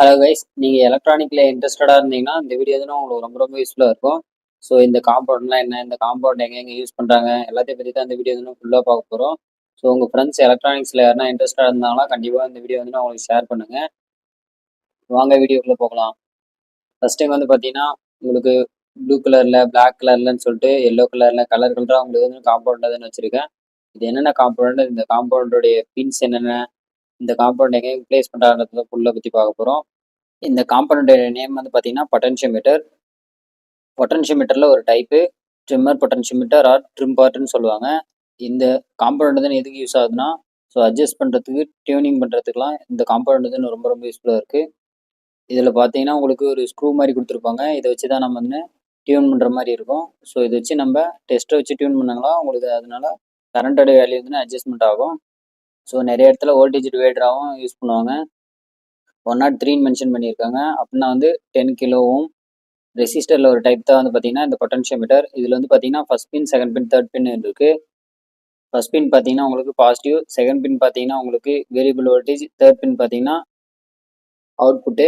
Hello guys, நீங்கள் எலக்ட்ரானிக்கில் இன்ட்ரெஸ்டடாக இருந்தீங்கன்னா இந்த வீடியோ வந்து உங்களுக்கு ரொம்ப ரொம்ப யூஸ்ஃபுல்லாக இருக்கும். ஸோ இந்த காம்பவுண்ட்லாம் என்ன, இந்த காம்பவுண்ட் எங்கெங்கே யூஸ் பண்ணுறாங்க எல்லாத்தையும் பற்றி தான் இந்த வீடியோ வந்து ஃபுல்லாக பார்க்க போகிறோம். ஸோ உங்கள் ஃப்ரெண்ட்ஸ் எலக்ட்ரானிக்ஸில் யாருனா இன்ட்ரெஸ்டாக இருந்தாங்கன்னா கண்டிப்பாக இந்த வீடியோ வந்து உங்களுக்கு ஷேர் பண்ணுங்கள். வாங்க வீடியோக்குள்ளே போகலாம். ஃபஸ்ட் டைம் வந்து பார்த்தீங்கன்னா உங்களுக்கு ப்ளூ கலரில், பிளாக் கலர்லன்னு சொல்லிட்டு எல்லோ கலரில் கலராக உங்களுக்கு வந்து காம்பவுண்ட் தான் வச்சுருக்கேன். இது என்னென்ன காம்பவுண்டு, இந்த காம்பவுண்டோடைய பின்ஸ் என்னென்ன, இந்த காம்பவுண்ட் எங்கே ப்ளேஸ் பண்ணுறாங்கிறத ஃபுல்லாக பற்றி பார்க்க போகிறோம். இந்த காம்பவுண்டோட நேம் வந்து பார்த்தீங்கன்னா பொட்டன்ஷியோமீட்டர். பொட்டன்ஷியோமீட்டரில் ஒரு type trimmer potentiometer or trim பார்ட்னு சொல்லுவாங்க. இந்த காம்பவுண்ட் தான் எதுக்கு யூஸ் ஆகுதுன்னா, ஸோ அட்ஜஸ்ட் பண்ணுறதுக்கு, டியூனிங் பண்ணுறதுக்குலாம் இந்த காம்பவுண்ட் வந்து ரொம்ப ரொம்ப யூஸ்ஃபுல்லாக இருக்குது. இதில் பார்த்தீங்கன்னா உங்களுக்கு ஒரு ஸ்க்ரூ மாதிரி கொடுத்துருப்பாங்க. இதை வச்சு தான் நம்ம வந்து டியூன் பண்ணுற மாதிரி இருக்கும். ஸோ இதை வச்சு நம்ம டெஸ்ட்டை வச்சு டியூன் பண்ணாங்களா உங்களுக்கு அதனால கரண்டோட வேல்யூ வந்து அட்ஜஸ்ட்மெண்ட் ஆகும். ஸோ நிறைய இடத்துல வோல்டேஜ் டிவைடராகவும் யூஸ் பண்ணுவாங்க. 103 மென்ஷன் பண்ணியிருக்காங்க. அப்படின்னா வந்து 10 கிலோ ஓம். ரெசிஸ்டரில் ஒரு டைப் தான் வந்து பார்த்தீங்கன்னா இந்த பொட்டன்ஷியோமீட்டர். இதில் வந்து பார்த்தீங்கன்னா ஃபர்ஸ்ட் பின், செகண்ட் பின், தேர்ட் பின் இருக்குது. ஃபர்ஸ்ட் பின் பார்த்தீங்கன்னா உங்களுக்கு பாசிட்டிவ், செகண்ட் பின் பார்த்தீங்கன்னா உங்களுக்கு வேரியபிள் வோல்டேஜ், தேர்ட் பின் பார்த்தீங்கன்னா அவுட்புட்டு.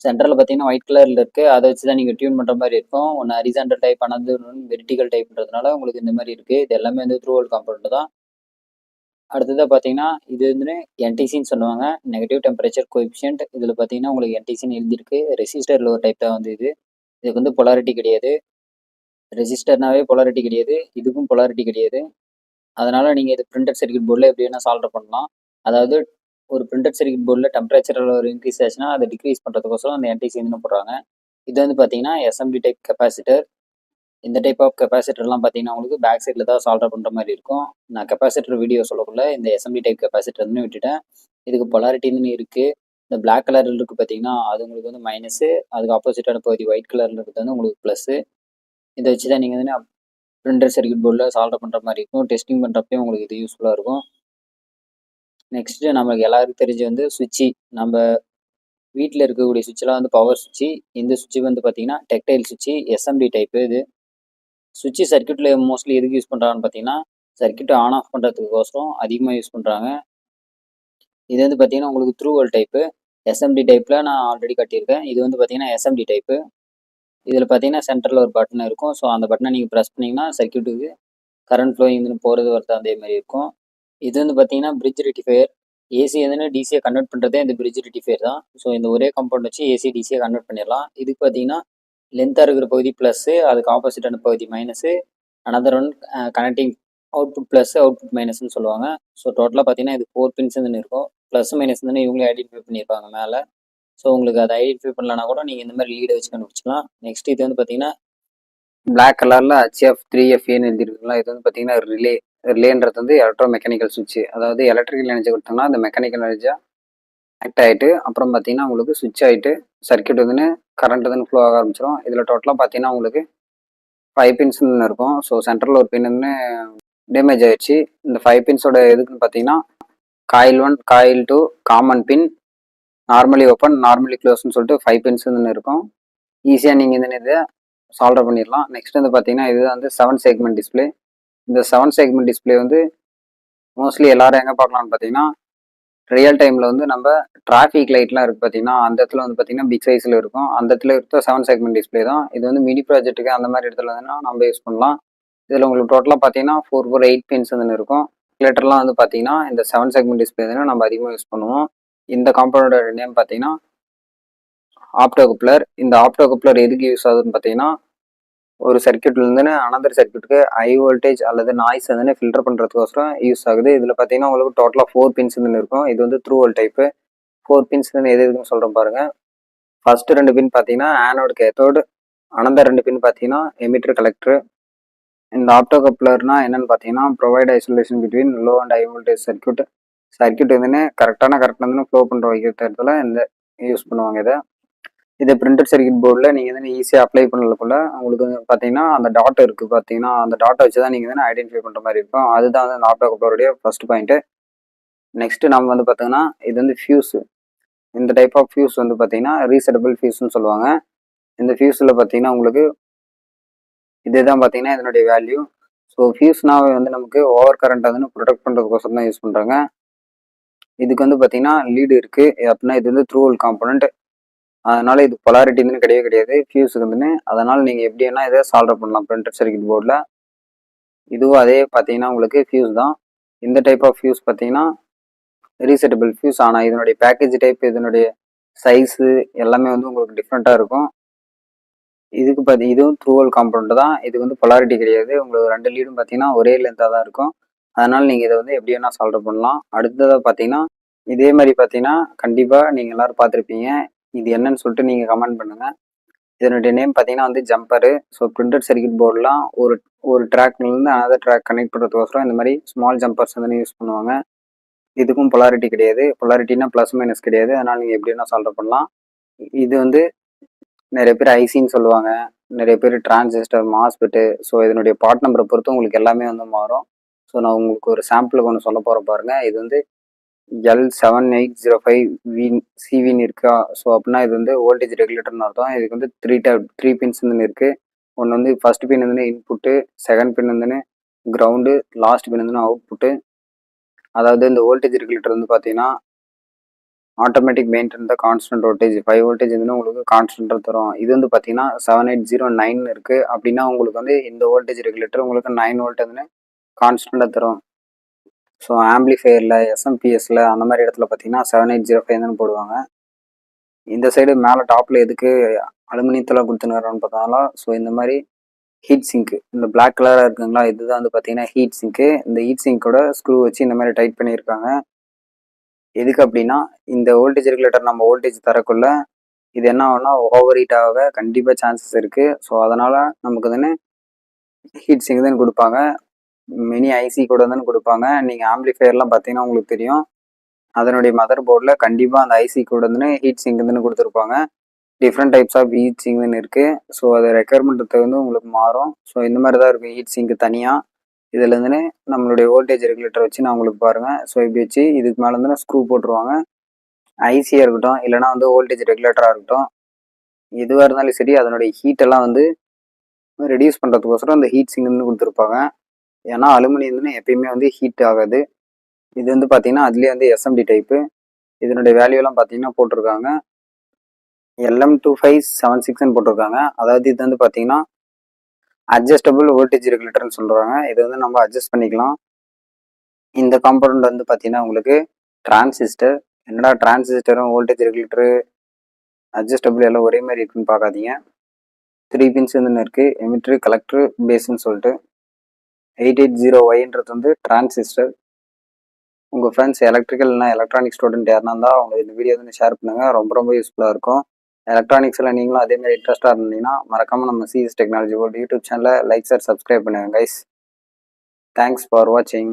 சென்டரில் பார்த்தீங்கன்னா ஒயிட் கலரில் இருக்குது. அதை வச்சு தான் நீங்கள் டியூன் பண்ணுற மாதிரி இருக்கும். ஒன்று ஹரிசாண்டல் டைப், ஆனது வெர்டிகல் டைப்ன்றதுனால உங்களுக்கு இந்த மாதிரி இருக்குது. இது எல்லாமே வந்து த்ரூ ஹோல் காம்பவுண்ட் தான். அடுத்ததாக பார்த்தீங்கன்னா இது வந்து என்டிசின்னு சொல்லுவாங்க, நெகட்டிவ் டெம்பரேச்சர் கோஎஃபிஷியன்ட். இதில் பார்த்தீங்கன்னா உங்களுக்கு என்டிசின்னு எழுதியிருக்கு. ரெசிஸ்டரில் ஒரு டைப் தான் வந்து இதுக்கு வந்து பொலாரிட்டி கிடையாது. ரெசிஸ்டர்னாவே பொலாரிட்டி கிடையாது, இதுக்கும் பொலாரிட்டி கிடையாது. அதனால் நீங்கள் இது பிரிண்டட் சர்க்யூட் போர்டில் எப்படி வேணால் சால்வ் பண்ணலாம். அதாவது ஒரு பிரிண்டட் சர்க்யூட் போர்டில் டெம்பரேச்சரில் ஒரு இன்க்ரீஸ் ஆச்சுன்னா அதை டிக்ரீஸ் பண்ணுறதுக்கோசரம் அந்த என்டிசின்னு போடுறாங்க. இது வந்து பார்த்தீங்கன்னா எஸ்எம்டி டைப் கெப்பாசிட்டர். இந்த டைப் ஆஃப் கெப்பாசிட்டர்லாம் பார்த்தீங்கன்னா உங்களுக்கு பேக் சைடில் தான் சால்வ் பண்ணுற மாதிரி இருக்கும். நான் கெப்பாசிட்டர் வீடியோ சொல்லக்குள்ள இந்த எஸ்எம்டி டைப் கெப்பாசிட்டர் வந்து விட்டுட்டேன். இதுக்கு பொலாரிட்டின்னு இருக்குது. இந்த பிளாக் கலரில் இருக்குது பார்த்தீங்கன்னா அது உங்களுக்கு வந்து மைனஸு, அதுக்கு ஆப்போசிட்டான பகுதி ஒயிட் கலரில் இருக்கிறது வந்து உங்களுக்கு ப்ளஸ்ஸு. இதை வச்சு தான் நீங்கள் வந்து பிரிண்டர் சர்க்யூட் போர்டில் சால்வ் பண்ணுற மாதிரி இருக்கும். டெஸ்டிங் பண்ணுறப்பையும் உங்களுக்கு இது யூஸ்ஃபுல்லாக இருக்கும். நெக்ஸ்ட்டு நம்மளுக்கு எல்லாருக்கும் தெரிஞ்சு வந்து சுவிட்சு. நம்ம வீட்டில் இருக்கக்கூடிய சுவிட்செலாம் வந்து பவர் சுவிட்சு. இந்த சுவிட்சு வந்து பார்த்தீங்கன்னா டெக்டைல் சுவிட்சு, எஸ்எம்டி டைப்பு. இது சுவிட்சு சர்க்யூட்டில் மோஸ்ட்லி எதுக்கு யூஸ் பண்ணுறாங்கன்னு பார்த்தீங்கன்னா சர்க்யூட்டை ஆன் ஆஃப் பண்ணுறதுக்கோசரம் அதிகமாக யூஸ் பண்ணுறாங்க. இது வந்து பார்த்தீங்கன்னா உங்களுக்கு த்ரூ ஹோல் டைப்பு. எஸ்எம்டி டைப்பில் நான் ஆல்ரெடி கட்டியிருக்கேன். இது வந்து பார்த்தீங்கன்னா எஸ்எம்டி டைப்பு. இதில் பார்த்தீங்கன்னா சென்டரில் ஒரு பட்டன் இருக்கும். ஸோ அந்த பட்டனை நீங்கள் ப்ரெஸ் பண்ணிங்கன்னா சர்க்யூட்டுக்கு கரண்ட் ஃப்ளோயிங் போகிறது வரது அதே மாதிரி இருக்கும். இது வந்து பார்த்தீங்கன்னா பிரிட்ஜ் ரெக்டிஃபையர். ஏசி வந்து டிசியை கன்வெர்ட் பண்ணுறதே இந்த பிரிட்ஜ் ரெக்டிஃபையர் தான். ஸோ இந்த ஒரே கம்பவுண்ட் வச்சு ஏசி டிசியை கன்வெர்ட் பண்ணிடலாம். இதுக்கு பார்த்தீங்கன்னா லென்த்தாக இருக்கிற பகுதி ப்ளஸ்ஸு, அதுக்கு ஆப்போசிட்டான பகுதி minus, another one connecting output plus output மைனஸ்ன்னு சொல்லுவாங்க. ஸோ டோட்டலாக பார்த்தீங்கன்னா இது 4 பின்ஸ் இருக்கும். ப்ளஸ் மைனஸ் இவங்களே ஐடென்டிஃபை பண்ணியிருப்பாங்க மேலே. ஸோ உங்களுக்கு அதை ஐடென்டிஃபை பண்ணலன்னா கூட நீங்கள் இந்த மாதிரி லீடை வச்சு கண்டுபிடிச்சிக்கலாம். நெக்ஸ்ட் இது வந்து பார்த்தீங்கன்னா பிளாக் கலரில் HF 3FAன்னு எழுதிருக்குங்களா. இது வந்து பார்த்தீங்கன்னா ரிலேன்றது வந்து எலக்ட்ரோ மெக்கானிக்கல் சுவிட்ச். அதாவது எலக்ட்ரிக்கல் எனர்ஜி கொடுத்தோம்னா அந்த மெக்கானிக்கல் எனர்ஜியாக ஆக்ட் ஆகிட்டு அப்புறம் பார்த்தீங்கன்னா உங்களுக்கு சுவிட்ச் ஆகிட்டு சர்க்யூட் வந்து கரண்ட் வந்து ஃப்ளோ ஆக ஆரம்பிச்சிடும். இதில் டோட்டலாக பார்த்தீங்கன்னா உங்களுக்கு 5 பின்ஸ் இருக்கும். ஸோ சென்டரில் ஒரு பின் வந்து டேமேஜ் ஆகிடுச்சு. இந்த 5 பின்ஸோட எதுக்குன்னு பார்த்தீங்கன்னா காயில் 1, காயில் 2, காமன் பின், நார்மலி ஓப்பன், நார்மலி க்ளோஸ்ன்னு சொல்லிட்டு 5 பின்ஸ் வந்து இருக்கும். ஈஸியாக நீங்கள் இந்த இதை சால்வ் பண்ணிடலாம். நெக்ஸ்ட் வந்து பார்த்தீங்கன்னா இது வந்து 7 செக்மெண்ட் டிஸ்பிளே. இந்த 7 செக்மெண்ட் டிஸ்பிளே வந்து மோஸ்ட்லி எல்லாரும் எங்கே பார்க்கலாம்னு பார்த்தீங்கன்னா ரியல் டைமில் வந்து நம்ம டிராஃபிக் லைட்லாம் இருக்குது பார்த்தீங்கன்னா அந்த இடத்துல வந்து பார்த்தீங்கன்னா பிக் சைஸில் இருக்கும். அந்த இடத்துல இருக்க 7 செக்மெண்ட் டிஸ்பிளே தான். இது வந்து மினி ப்ராஜெக்ட்டுக்கு அந்த மாதிரி இடத்துல வந்து நம்ம யூஸ் பண்ணலாம். இதில் உங்களுக்கு டோட்டலாக பார்த்தீங்கன்னா 4 பின்ஸ் வந்து இருக்கும். கேல்குலேட்டர்லாம் வந்து பார்த்தீங்கன்னா இந்த 7 செக்மெண்ட் டிஸ்பிளே தான் நம்ம அதிகமாக யூஸ் பண்ணுவோம். இந்த காம்பவுண்டோட நேம் பார்த்தீங்கன்னா ஆப்டோ கப்ளர். இந்த ஆப்டோ கப்ளர் எதுக்கு யூஸ் ஆகுதுன்னு பார்த்தீங்கன்னா ஒரு சர்க்யூட்லேருந்து அனதர் சர்க்யூட்டுக்கு ஹை வோல்டேஜ் அல்லது நாய்ஸ் வந்து ஃபில்டர் பண்ணுறதுக்கோசரம் யூஸ் ஆகுது. இதில் பார்த்தீங்கன்னா உங்களுக்கு டோட்டலாக 4 பின்ஸ் இருக்கும். இது வந்து த்ரூ ஹோல் டைப்பு. 4 பின்ஸ் எது எதுக்குன்னு சொல்கிறேன் பாருங்கள். ஃபர்ஸ்ட் 2 பின் பார்த்தீங்கன்னா ஆனோடு கேத்தோடு, அனதர் 2 பின் பார்த்தீங்கன்னா எமிட்டர் கலெக்டர். இந்த ஆப்டோ கப்ளர்னா என்னன்னு பார்த்தீங்கன்னா provide isolation between low and high voltage circuit வந்து கரெக்டான ஃப்ளோ பண்ணுற வைக்கிறதுல இந்த யூஸ் பண்ணுவாங்க. இதை பிரிண்டட் சர்க்யூட் போர்டில் நீங்கள் வந்து ஈஸியாக அப்ளை பண்ணக்குள்ள உங்களுக்கு வந்து பார்த்தீங்கன்னா அந்த டாட் இருக்குது பார்த்தீங்கன்னா அந்த டாட்டை வச்சு தான் நீங்கள் வந்து ஐடென்டிஃபை பண்ணுற மாதிரி இருக்கும். அதுதான் வந்து அந்த ஆப்டோ கப்ளருடைய ஃபர்ஸ்ட் பாயிண்ட்டு. நெக்ஸ்ட்டு நம்ம வந்து பார்த்தீங்கன்னா இது வந்து ஃபியூஸு. இந்த டைப் ஆஃப் ஃபியூஸ் வந்து பார்த்தீங்கன்னா ரீசெட்டபிள் ஃபியூஸ்ன்னு சொல்லுவாங்க. இந்த ஃபியூஸில் பார்த்தீங்கன்னா உங்களுக்கு இதுதான் பார்த்தீங்கன்னா இதனுடைய வேல்யூ. ஸோ ஃபியூஸ்னாவே வந்து நமக்கு ஓவர் கரண்ட்டை வந்து ப்ரொடெக்ட் பண்ணுறதுக்கோசரம் தான் யூஸ் பண்ணுறாங்க. இதுக்கு வந்து பார்த்தீங்கன்னா லீடு இருக்குது அப்படின்னா இது வந்து த்ரூ ஹோல் காம்பனண்ட். அதனால இது பொலாரிட்டி வந்து கிடையவே கிடையாது ஃபியூஸுக்கு வந்துன்னு. அதனால நீங்கள் எப்படி வேணால் இதை சால்வ் பண்ணலாம் பிரிண்டட் சர்க்யூட் போர்டில். இதுவும் அதே பார்த்தீங்கன்னா உங்களுக்கு ஃபியூஸ் தான். இந்த டைப் ஆஃப் ஃபியூஸ் பார்த்தீங்கன்னா ரீசெட்டபிள் ஃபியூஸ். ஆனால் இதனுடைய பேக்கேஜ் டைப், இதனுடைய சைஸு எல்லாமே வந்து உங்களுக்கு டிஃப்ரெண்ட்டாக இருக்கும். இதுக்கு இதுவும் த்ரூ ஹோல் காம்பவுண்ட் தான். இது வந்து பொலாரிட்டி கிடையாது. உங்களுக்கு 2 லீடும் பார்த்தீங்கன்னா ஒரே லென்த்தாக தான் இருக்கும். அதனால நீங்கள் இதை வந்து எப்படி வேணால் சால்வ் பண்ணலாம். அடுத்ததாக பார்த்தீங்கன்னா இதே மாதிரி பார்த்தீங்கன்னா கண்டிப்பாக நீங்கள் எல்லோரும் பார்த்துருப்பீங்க. இது என்னன்னு சொல்லிட்டு நீங்கள் கமெண்ட் பண்ணுங்கள். இதனுடைய நேம் பார்த்தீங்கன்னா வந்து ஜம்பரு. ஸோ பிரிண்டட் சர்க்யூட் போர்டெலாம் ஒரு ட்ராக்லேருந்து அனதர் ட்ராக் கனெக்ட் பண்ணுறதுக்கோசரம் இந்த மாதிரி ஸ்மால் ஜம்பர்ஸ் வந்து யூஸ் பண்ணுவாங்க. இதுக்கும் பொலாரிட்டி கிடையாது. பொலாரிட்டினா ப்ளஸ் மைனஸ் கிடையாது. அதனால் நீங்கள் எப்படி வேணால் சால்வ் பண்ணலாம். இது வந்து நிறைய பேர் ஐசின்னு சொல்லுவாங்க, நிறைய பேர் டிரான்சிஸ்டர், மாஸ்பெட்டு. ஸோ இதனுடைய பார்ட் நம்பரை பொறுத்து உங்களுக்கு எல்லாமே வந்து மாறும். ஸோ நான் உங்களுக்கு ஒரு சாம்பிளுக்கு ஒன்று சொல்ல போகிற பாருங்கள். இது வந்து L7805 சிவின்னு இருக்கா. ஸோ அப்படின்னா இது வந்து வோல்டேஜ் ரெகுலேட்டர்னு அர்த்தம். இதுக்கு வந்து த்ரீ பின்ஸ் வந்து இருக்குது. ஒன்று வந்து ஃபர்ஸ்ட் பின் வந்து இன்புட்டு, செகண்ட் பின் வந்து கிரவுண்டு, லாஸ்ட் பின் வந்து அவுட்புட்டு. அதாவது இந்த வோல்டேஜ் ரெகுலேட்டர் வந்து பார்த்தீங்கன்னா automatic maintain the constant voltage 5 voltage வந்து உங்களுக்கு கான்ஸ்டன்ட்டாக தரும். இது வந்து பார்த்தீங்கன்னா 7809 இருக்குது. அப்படின்னா உங்களுக்கு வந்து இந்த வோல்டேஜ் ரெகுலேட்டர் உங்களுக்கு 9 வோல்ட் வந்து கான்ஸ்டன்ட்டாக தரும். ஸோ ஆம்பிளிஃபையரில், எஸ்எம்பிஎஸ்ல அந்த மாதிரி இடத்துல பார்த்தீங்கன்னா 7805 போடுவாங்க. இந்த சைடு மேலே டாப்பில் எதுக்கு அலுமினியத்தில் கொடுத்துனுறோன்னு பார்த்தாங்களா. ஸோ இந்த மாதிரி ஹீட் சிங்க்கு, இந்த பிளாக் கலராக இருக்குங்களா, இதுதான் வந்து பார்த்தீங்கன்னா ஹீட் சிங்க்கு. இந்த ஹீட் சிங்கோட ஸ்க்ரூ வச்சு இந்த மாதிரி டைட் பண்ணியிருக்காங்க. எதுக்கு அப்படின்னா இந்த வோல்டேஜ் ரெகுலேட்டர் நம்ம வோல்டேஜ் தரக்குள்ள இது என்ன ஆகும்னா ஓவர் ஹீட் ஆக கண்டிப்பாக சான்சஸ் இருக்குது. ஸோ அதனால் நமக்கு தானே ஹீட் சிங்க் தான் கொடுப்பாங்க. மினி ஐசி கூட தானே கொடுப்பாங்க. நீங்கள் ஆம்பிளிஃபையர்லாம் பார்த்தீங்கன்னா உங்களுக்கு தெரியும், அதனுடைய மதர் போர்டில் கண்டிப்பாக அந்த ஐசி கூட வந்து ஹீட் சிங்க் வந்து கொடுத்துருப்பாங்க. டிஃப்ரெண்ட் டைப்ஸ் ஆஃப் ஹீட் சிங்க்னு இருக்குது. ஸோ அது ரெக்குயர்மெண்ட் வந்து உங்களுக்கு மாறும். ஸோ இந்த மாதிரி தான் இருக்கும் ஹீட் சிங்க் தனியாக. இதில் இருந்துன்னு நம்மளுடைய வோல்டேஜ் ரெகுலேட்டர் வச்சு நான் உங்களுக்கு பாருங்கள். ஸோ இப்படி வச்சு இதுக்கு மேலே வந்து ஸ்க்ரூ போட்டுருவாங்க. ஐசியாக இருக்கட்டும், இல்லைனா வந்து வோல்டேஜ் ரெகுலேட்டராக இருக்கட்டும், எதுவாக இருந்தாலும் சரி அதனுடைய ஹீட்டெல்லாம் வந்து ரெடியூஸ் பண்ணுறதுக்கோசரம் அந்த ஹீட் சிங்க்னு கொடுத்துருப்பாங்க. ஏன்னா அலுமினியம் வந்து எப்பயுமே வந்து ஹீட் ஆகாது. இது வந்து பார்த்தீங்கன்னா அதுலேயே வந்து எஸ்எம்டி டைப்பு. இதனுடைய வேல்யூலாம் பார்த்தீங்கன்னா போட்டிருக்காங்க LM2576ன்னு போட்டிருக்காங்க. அதாவது இது வந்து பார்த்தீங்கன்னா அட்ஜஸ்டபிள் வோல்டேஜ் ரெகுலேட்டர்னு சொல்கிறாங்க. இது வந்து நம்ம அட்ஜஸ்ட் பண்ணிக்கலாம். இந்த காம்பவுண்ட் வந்து பார்த்தீங்கன்னா உங்களுக்கு டிரான்சிஸ்டர். என்னடா டிரான்சிஸ்டரும் வோல்டேஜ் ரெகுலேட்டரு அட்ஜஸ்டபிள் எல்லாம் ஒரே மாதிரி இருக்குன்னு பார்க்காதீங்க. 3 பின்ஸ் வந்து இருக்குது, எமிட்டரு, கலெக்டரு, பேஸ்ன்னு சொல்லிட்டு. 880Yன்றது வந்து டிரான்சிஸ்டர். உங்கள் ஃப்ரெண்ட்ஸ் எலக்ட்ரிக்கல் இல்லைனா எலக்ட்ரானிக் ஸ்டூடெண்ட் யாருனா இருந்தால் அவங்க இந்த வீடியோ வந்து ஷேர் பண்ணுங்கள். ரொம்ப யூஸ்ஃபுல்லாக இருக்கும். எலக்ட்ரானிக்ஸில் நீங்களும் அதேமாதிரி இன்ட்ரெஸ்ட்டாக இருந்தீங்கன்னா மறக்காமல் நம்ம சிஎஸ் டெக்னாலஜி வேர்ல்டு யூடியூப் சேனலை லைக், ஷேர், சப்ஸ்கிரைப் பண்ணுங்கள் கைஸ். தேங்க்ஸ் ஃபார் வாட்சிங்.